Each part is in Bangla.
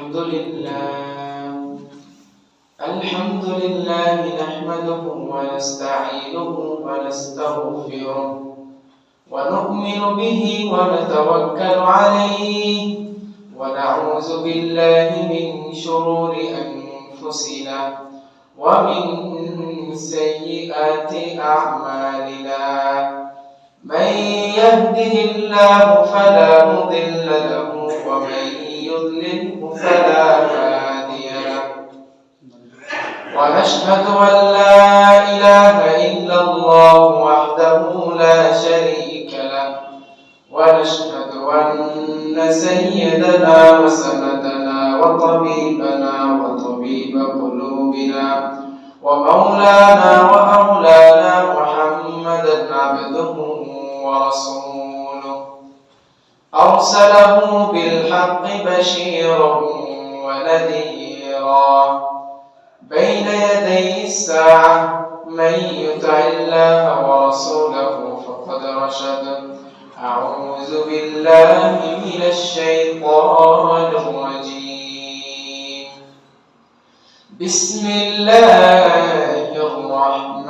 الحمد لله نحمده ونستعينه ونستغفره ونؤمن به ونتوكل عليه ونعوذ بالله من شرور أنفسنا ومن سيئات أعمالنا من يهده الله فلا مضل له ومن يضلله فلا هادي له ونشهد أن لا إله إلا الله وحده لا شريك له ونشهد أن سيدنا وسندنا وطبيبنا وطبيب قلوبنا ومولانا وأولانا محمدا عبده ورسوله أرسله بالحق بشيرا ونذيرا بين يدي الساعة من يطع الله ورسوله فقد رشد أعوذ بالله من الشيطان الرجيم بسم الله الرحمن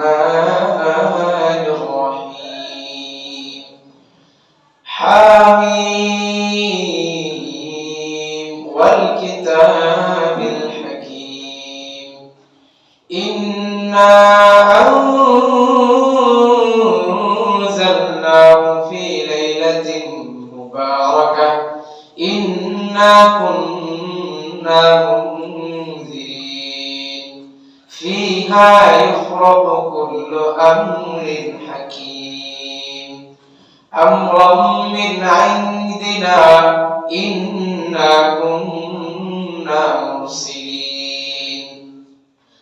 الرحيم حميم والكتاب الحكيم إنا أنزلناه في ليلة مباركة إنا كنا منذرين فيها يفرق كل أمر حكيم أمرا من عندنا إنا كنا مرسلين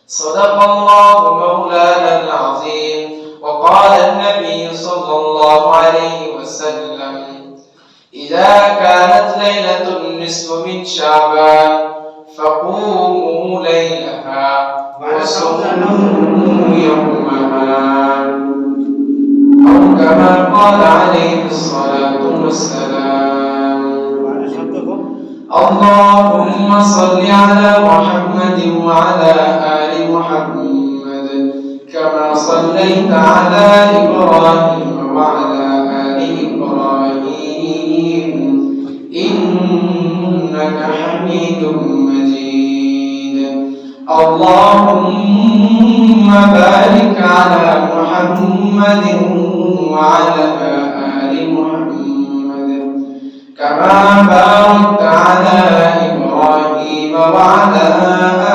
صدق الله مولانا العظيم وقال النبي صلى الله عليه وسلم إذا كانت ليلة النصف من شعبان فقوموا ليلها وصوموا يومها أو كما قال عليه الصلاة والسلام اللهم صل على محمد وعلى آل محمد كما صليت على إبراهيم وعلى آل إبراهيم إنك حميد مجيد اللهم بارك على محمد وعلى آل محمد كما باركت على إبراهيم وعلى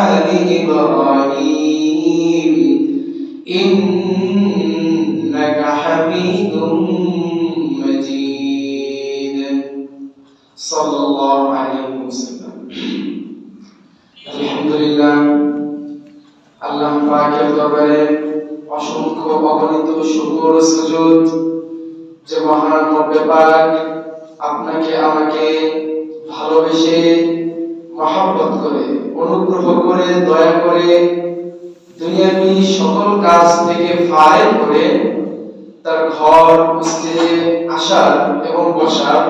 آل إبراهيم إنك حميد مجيد صلى الله عليه وسلم الحمد لله আল্লাহ পাকের দরবারে অসংখ্য অগণিত শুকর ও সুজুদ যে মহান রব্বে পাক আপনাকে আমাকে ভালোবেসে মহব্বত করে অনুগ্রহ করে দয়া করে দুনিয়াবি সকল কাজ থেকে ফারেক করে তার ঘর মসজিদে আসার এবং বসার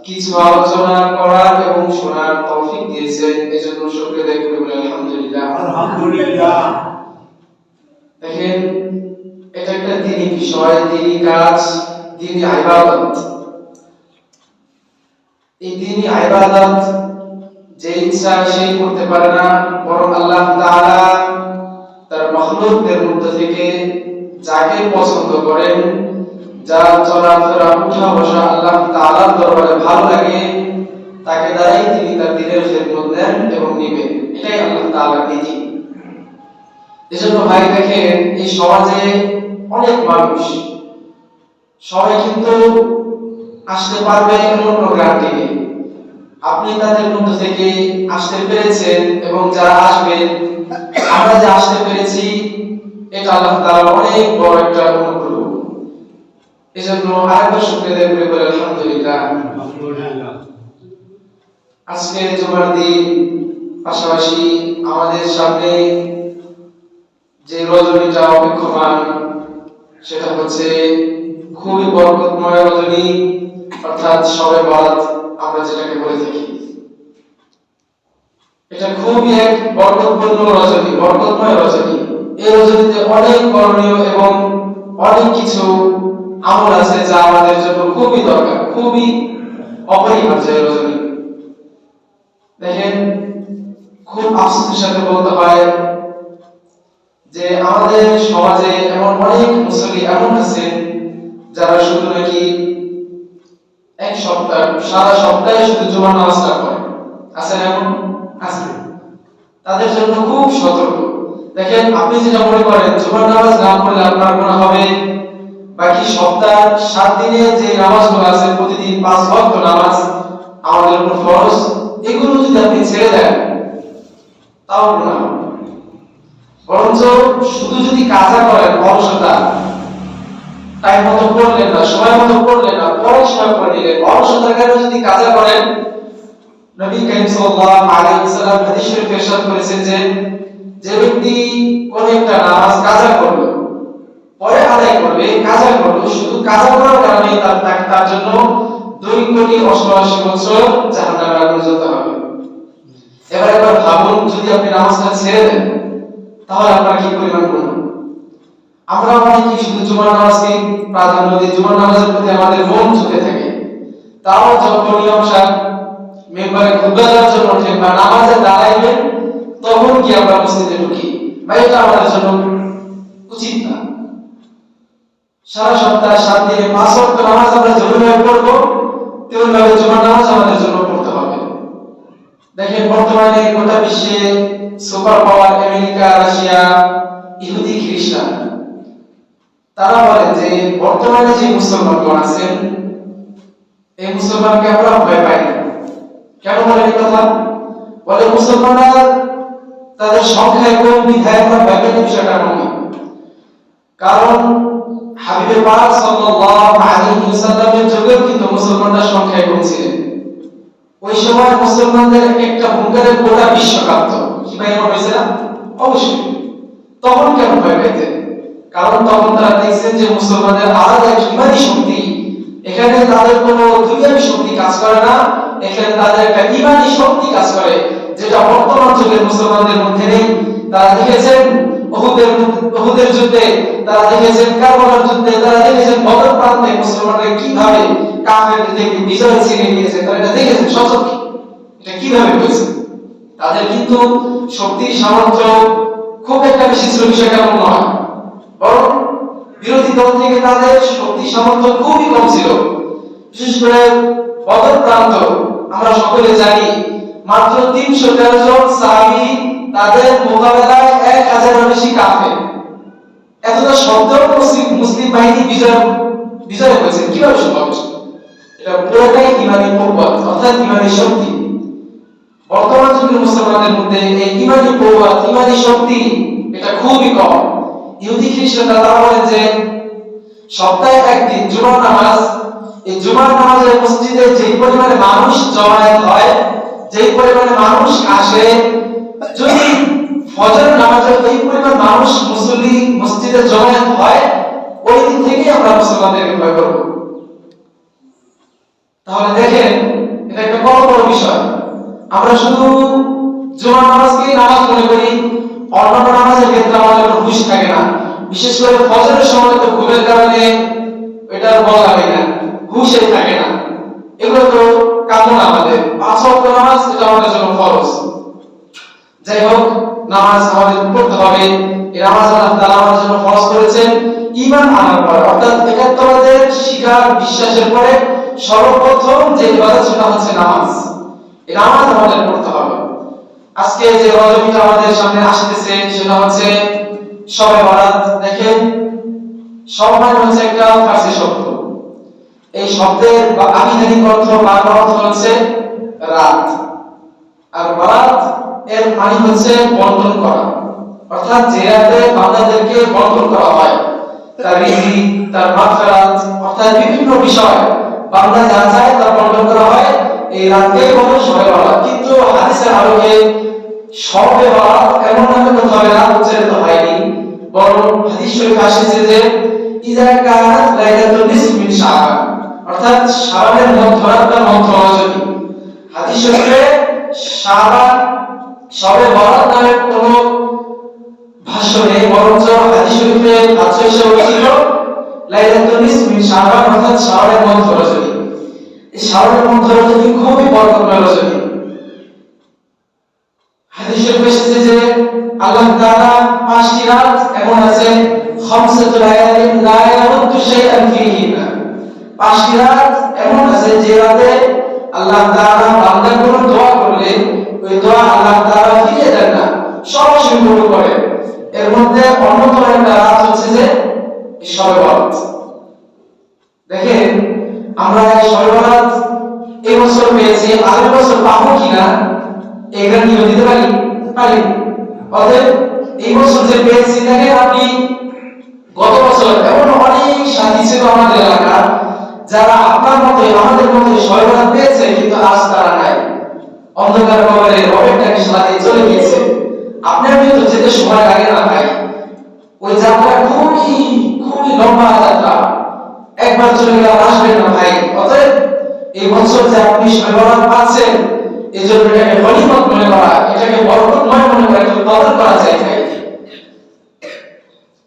কিছু আলোচনা করার এবং শোনার তৌফিক দিয়েছেন এজন্য শুকরিয়া আদায় করে বলি আলহামদুলিল্লাহ আলহামদুলিল্লাহ। দেখেন এটা একটা দ্বীনি বিষয়, দ্বীনি কাজ, দ্বীনি ইবাদত। এই দ্বীনি ইবাদত যে ইচ্ছা সেই করতে পারে না, বরং আল্লাহ তাআলা তার মাখলুকদের মধ্যে থেকে যাকে পছন্দ করেন, যার চলাফেরা উঠা বসা আল্লাহ তাআলার দরবারে ভালো লাগে, তাকে দ্বারাই তিনি তার দ্বীনের খেদমত দেন এবং নিবেন। এটাই আল্লাহ তাআলার নীতি। এজন্য ভাই দেখেন এই সমাজে অনেক মানুষ, সবাই কিন্তু আসতে পারবে এমন কোনো গ্যারান্টি নেই। আপনি তাদের মধ্যে থেকে আসতে পেরেছেন এবং যারা আসবেন, আমরা যে আসতে পেরেছি এটা আল্লাহ তাআলার অনেক বড় একটা অনুগ্রহ। এজন্য আরেকবার শুকরিয়া আদায় করে বলি আলহামদুলিল্লাহ। আজকে জুমার দিন, পাশাপাশি আমাদের সামনে যে রজনীটা অপেক্ষমান সেটা হচ্ছে খুবই বরকতময় রজনী, অর্থাৎ শবে বরাত আমরা যেটাকে বলে থাকি। এটা খুবই এক বরকতপূর্ণ রজনী, বরকতময় রজনী। এই রজনীতে অনেক করণীয় এবং অনেক কিছু আমল আছে যা আমাদের জন্য খুবই দরকার, খুবই অপরিহার্য এই রজনী। দেখেন, খুব আফসোসের সাথে বলতে হয় যে আমাদের সমাজে এমন অনেক মুসল্লি এমন আছেন যারা শুধু নাকি এক সপ্তাহ, সারা সপ্তাহে শুধু জুমার নামাজটা পড়ে। আছেন এমন? আছে। তাদের জন্য খুব সতর্ক। দেখেন, আপনি যেটা মনে করেন জুমার নামাজ না পড়লে আপনার গুনাহ হবে, বাকি সপ্তাহ 7 দিনে যে নামাজগুলো আছে, প্রতিদিন 5 ওয়াক্ত নামাজ আমাদের উপর ফরজ, এগুলো যদি আপনি ছেড়ে দেন তাও গুনাহ হবে। বরঞ্চ শুধু যদি কাজা করেন, অলসতা, টাইম মতো পড়লেন না, সময় মতো পড়লেন না, পরে সময় পড়ে নিলেন, অলসতার কারণে যদি কাজা করেন, নবী করিম সাল্লাল্লাহু আলাইহি ওয়াসাল্লাম হাদিস শরীফে ইরশাদ করেছেন যে ব্যক্তি কোন একটা নামাজ কাজা করলো, পরে আদায় করবে, কাজা করলো, শুধু কাজা করার কারণে তার জন্য 2,88,00,000 বছর জাহান্নামের আগুনে জ্বলতে হবে। একবার ভাবুন, যদি আপনি নামাজটা ছেড়ে দেন তাহলে আপনার কি পরিমাণ গুনাহ। আমরা অনেকেই শুধু জুমার নামাজকে প্রাধান্য দিই, জুমার নামাজের প্রতি আমাদের মন ঝুঁকে থাকে। তাও যখন ইমাম সাহেব মেম্বারে খুতবা দেওয়ার জন্য ওঠেন বা নামাজে দাঁড়াইবেন, তখন কি আমরা মসজিদে ঢুকি? ভাই, এটা আমাদের জন্য উচিত না। সারা সপ্তাহ 7 দিনে 5 ওয়াক্ত নামাজ আমরা যেভাবে পড়বো, তেমনিভাবে জুমার নামাজ আমাদের জন্য পড়তে হবে। দেখেন, বর্তমানে গোটা বিশ্বে সুপার পাওয়ার আমেরিকা, রাশিয়া, ইহুদি, খ্রিস্টান, তারা বলে যে বর্তমানে যে মুসলমানগণ আছেন, এই মুসলমানকে আমরা ভয় পাই না। কেন বলে এই কথা? বলে মুসলমানরা তাদের সংখ্যায় কম বিধায় আমরা ভয় পাই, বিষয়টা নয়। কারণ হাবিবে পাক সাল্লাল্লাহু আলাইহি ওয়াসাল্লামের যুগেও কিন্তু মুসলমানরা সংখ্যায় কম ছিলেন। ওই সময় মুসলমানদের একটা হুঙ্কারে গোটা বিশ্ব কাঁপত। কি ভাই, এমন হয়েছে না? অবশ্যই। তখন কেন ভয় পাইতেন? কারণ তখন তারা দেখছেন যে মুসলমানদের আলাদা এক ইমানি শক্তি, এখানে তাদের কোনো দুনিয়াবী শক্তি কাজ করে না, এখানে তাদের একটা ইমানি শক্তি কাজ করে, যেটা বর্তমান যুগের মুসলমানদের মধ্যে নেই। তারা দেখেছেন উহুদের যুদ্ধে, তারা দেখেছেন কারবালার যুদ্ধে, তারা দেখেছেন বদর প্রান্তে মুসলমানরা কিভাবে কাফেরদের থেকে বিজয় ছিনিয়ে নিয়েছে। তারা এটা দেখেছেন সচক্ষে, এটা কিভাবে হয়েছে। তাদের কিন্তু শক্তির সামর্থ্য খুব একটা বেশি ছিল, বিষয়টা এমন নয়, বরং বিরোধী দল থেকে তাদের শক্তি সামর্থ্য খুবই কম ছিল। বিশেষ করে বদর প্রান্ত আমরা সকলে জানি, মাত্র 313 জন সাহাবী, তাদের মোকাবেলায় 1000-এর বেশি কাফের। এতটা সত্ত্বেও মুসলিম বাহিনী বিজয় হয়েছে। কিভাবে সম্ভব? এটা পুরোটাই ইমানি কওয়াত, অর্থাৎ ইমানি শক্তি। বর্তমান যুগের মুসলমানদের মধ্যে এই ইমানি কওয়াত, ইমানি শক্তি এটা খুবই কম। ইহুদি খ্রিস্টানরা তারা বলেন যে সপ্তাহে একদিন জুমার নামাজ, এই জুমার নামাজের মসজিদে যে পরিমাণে মানুষ জমায়েত হয়, যে পরিমাণে মানুষ আসে, যদি ফজর নামাজে এই পরিমাণ মানুষ মুসল্লি মসজিদে জমায়েত হয়, ওই দিন থেকে আমরা মুসলমানদেরকে ভয় করব। তাহলে দেখেন, এটা একটা কত বড় বিষয়। আমরা শুধু জুমার নামাজকে নামাজ মনে করি, অন্যান্য নামাজের ক্ষেত্রে আমাদের কোনো হুঁশ থাকে না। বিশেষ করে ফজরের সময় তো ঘুমের কারণে এটা বলা হয় না, হুঁশে থাকে না। এগুলো তো কামনা আমাদের 5 ওয়াক্ত নামাজ, এটা আমাদের জন্য ফরজ। যাই হোক, নামাজ আমাদের পড়তে হবে। এই নামাজ আল্লাহ তাআলা আমাদের জন্য ফরজ করেছেন ঈমান আনার পর, অর্থাৎ একাত্মবাদের স্বীকার বিশ্বাসের পরে সর্বপ্রথম যে ইবাদত সেটা হচ্ছে নামাজ। এই নামাজ আমাদের পড়তে হবে। আজকে যে রজনীটা আমাদের সামনে আসতেছে সেটা হচ্ছে শবে বরাত। দেখেন, শব মানে হচ্ছে একটা ফারসি শব্দ। এই শব্দের আবিধানিক অর্থ, বাংলা অর্থ হচ্ছে রাত, আর বরাত এর মানে হচ্ছে বন্টন করা। অর্থাৎ যে রাতে বান্দাদেরকে বন্টন করা হয়, তার রিজিক, তার মাগফিরাত, অর্থাৎ বিভিন্ন বিষয় বান্দা যা চায় তা বন্টন করা হয়, এই রাতকেই বলে শবে বরাত। কিন্তু হাদিসের আলোকে শবে বরাত এমন নামে কোথাও রাত উচ্চারিত হয়নি, বরং হাদিস শরীফে আসছে যে ইযা কানাত লাইলাতুন নিসফ মিন শাবান, অর্থাৎ শাবানের মধ্যরাত বা মধ্য রজনী। হাদিস শরীফে শাবান শবে বরাত নামে কোনো ভাষ্য নেই, বরঞ্চ হাদিস শরীফে ভাষ্য হিসেবে ছিল লাইলাতুল নিসফ মিন শাবান, অর্থাৎ শাওয়ালের মধ্য রজনী। এই শাওয়ালের মধ্য রজনী খুবই বরকতময় রজনী। হাদিস শরীফে এসেছে যে আল্লাহ তাআলা 5টি রাত এমন আছে, খামসাতুল লায়ালিন লা ইয়ামুতু শাইআন ফীহিন্না, 5টি রাত এমন আছে যে রাতে আল্লাহ তাআলা বান্দা কোনো দোয়া করলে ওই দোয়া আল্লাহ তাআলা ফিরিয়ে দেন না, সরাসরি কবুল করেন। এর মধ্যে অন্যতম একটা রাত হচ্ছে যে শবে বরাত। দেখেন আমরা শবে বরাত এই বছর পেয়েছি, আগের বছর পাবো কিনা এই গ্যারান্টি দিতে পারি। অতএব এই বছর যে পেয়েছি, দেখেন আপনি গত বছর এমন অনেক সাথী ছিল আমাদের এলাকার যারা আপনার মতোই আমাদের মতোই শবে বরাত পেয়েছে, কিন্তু আজ তারা নাই, অন্ধকার কবরের অপেক্ষাকে সাথে চলে গিয়েছে। আপনার কিন্তু যেতে সময় লাগে না ভাই, ওই যাত্রা খুবই লম্বা যাত্রা, একবার চলে গেলে আসবেন না ভাই। অতএব এই বছর যে আপনি শবে বরাত পাচ্ছেন, এই জন্য এটাকে গনিমত মনে করা, এটাকে বরকতময় মনে করা, এটাকে কদর করা চাই ভাই।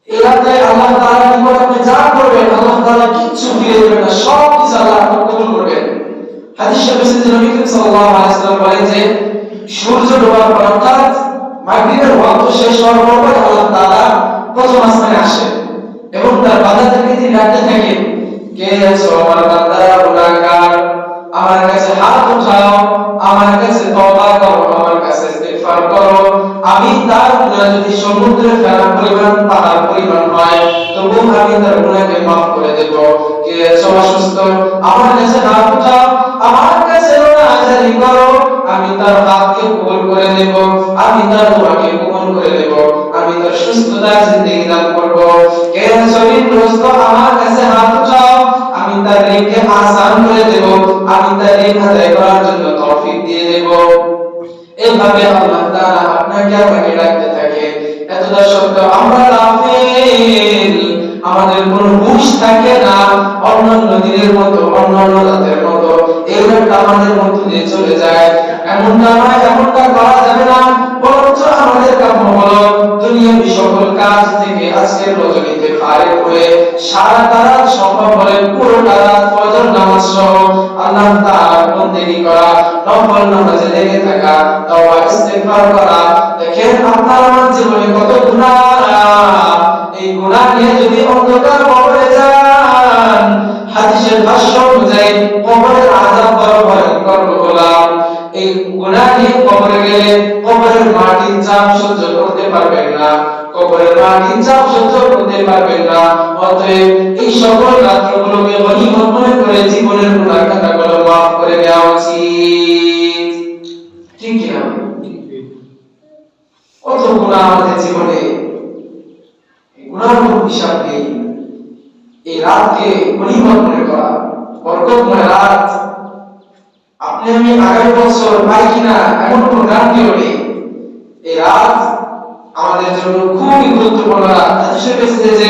এই রাতে আল্লাহ তাআলা নিকট আপনি যা করবেন আল্লাহ তাআলা কিচ্ছু ফিরে দেবেন না, সব কিছু আল্লাহ কবুল করবেন। হাদিস শরীফে নবী করিম সাল্লাল্লাহু আলাইহি ওয়াসাল্লাম বলেন যে সূর্য ডোবার পর অর্থাৎ মাগরিবের ওয়াক্ত শেষ হওয়ার পর আল্লাহ তাআলা প্রথম আসমানে আসেন এবং তার বান্দাদেরকে তিনি ডাকতে থাকেন, কে আছো আমার বান্দারা গুনাহগার, আমার কাছে হাত উঠাও, আমার কাছে তওবা করো, আমার কাছে ইস্তিগফার করো। আমি তার গুনাহ যদি সমুদ্রের ফেনা পরিমাণ পাহাড় পরিমাণ হয়, তবু আমি তার গুনাহকে মাফ করে দেব। কে আছো অসুস্থ, আমার কাছে হাত উঠাও, আমার কাছে রোনাজারি করো, আমি তার হাতকে কবুল করে দেব, আমি তার দোয়াকে কবুল করে দেব, আমি তার সুস্থতার জিন্দেগি দান করব। কে আছো ঋণগ্রস্ত, আমার কাছে হাত উঠাও, আমি তার ঋণকে আসান করে দেব, আমি তার ঋণ আদায় করার জন্য তৌফিক দিয়ে দেব। এইভাবে আল্লাহ তাআলা আপনাকে আমাকে ডাকতে থাকে। এতটা সত্ত্বেও আমরা গাফিল, আমাদের কোনো হুঁশ থাকে না, অন্যান্য দিনের মতো অন্যান্য রাতের মতো এই রাতটা আমাদের মধ্য দিয়ে চলে যায়। এমনটা করা যাবে না, বরঞ্চ আমাদের কাম্য হলো দুনিয়াবী সকল কাজ থেকে আজকের রজনীতে ফারিগ হয়ে সারাটা রাত সম্ভব হলে পুরোটা রাত ফজর নামাজ সহ আল্লাহ তাআলার বন্দেগী করা, নফল নামাজে লেগে থাকা, তওবা ইস্তিগফার করা। দেখেন আপনার আমার জীবনে কত গুনাহ, এই গুনাহ নিয়ে যদি অন্ধকার কবরে যান, হাদিসের ভাষ্য অনুযায়ী কবরের আযাব বড় ভয়ঙ্কর গোলাম। এই গুনাহ নিয়ে কবরে গেলে কবরের মাটির চাপ সহ্য করতে পারবেন না, কবরের মাটির চাপ সহ্য করতে পারবেন না। অতএব এই সকল রাতগুলোকে গনিমত মনে করে জীবনের গুনাহ খাতাগুলো মাফ করে নেওয়া উচিত। ঠিক কি না? কত গুনাহ আমাদের জীবনে, গুনাহর কোনো হিসাব নেই। এই রাতকে গনিমত মনে করা, বরকতময় রাত। আপনি আমি আগামী বছর পাই কিনা এমন কোনো গ্যারান্টিও নেই। এই রাত আমাদের জন্য খুবই গুরুত্বপূর্ণ রাত। হাদিসে এসেছে যে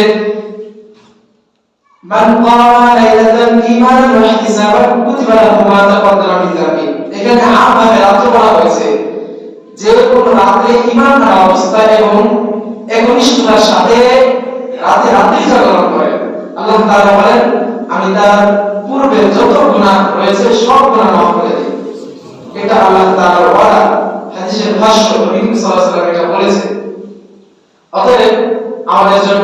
মান ক্বামা লাইলাতাল ঈমান ওয়া ইহতিসাবান কুতিবা লাহু মা তাকাদ্দামা মিন যামবি। এখানে আমভাবে রাত বলা হয়েছে, যে কোন রাতে ঈমান অবস্থায় এবং একনিষ্ঠতার সাথে রাত্রি জাগরণ করে, আল্লাহ তাআলা বলেন আমি তার পূর্বে যত গুনাহ রয়েছে সব গুনাহ মাফ করে দেব। এটা আল্লাহ তাআলার ওয়াদা। হাদিসের ভাষ্য নবী সাল্লাল্লাহু আলাইহি ওয়াসাল্লাম এটা বলেছে। অতএব আমাদের জন্য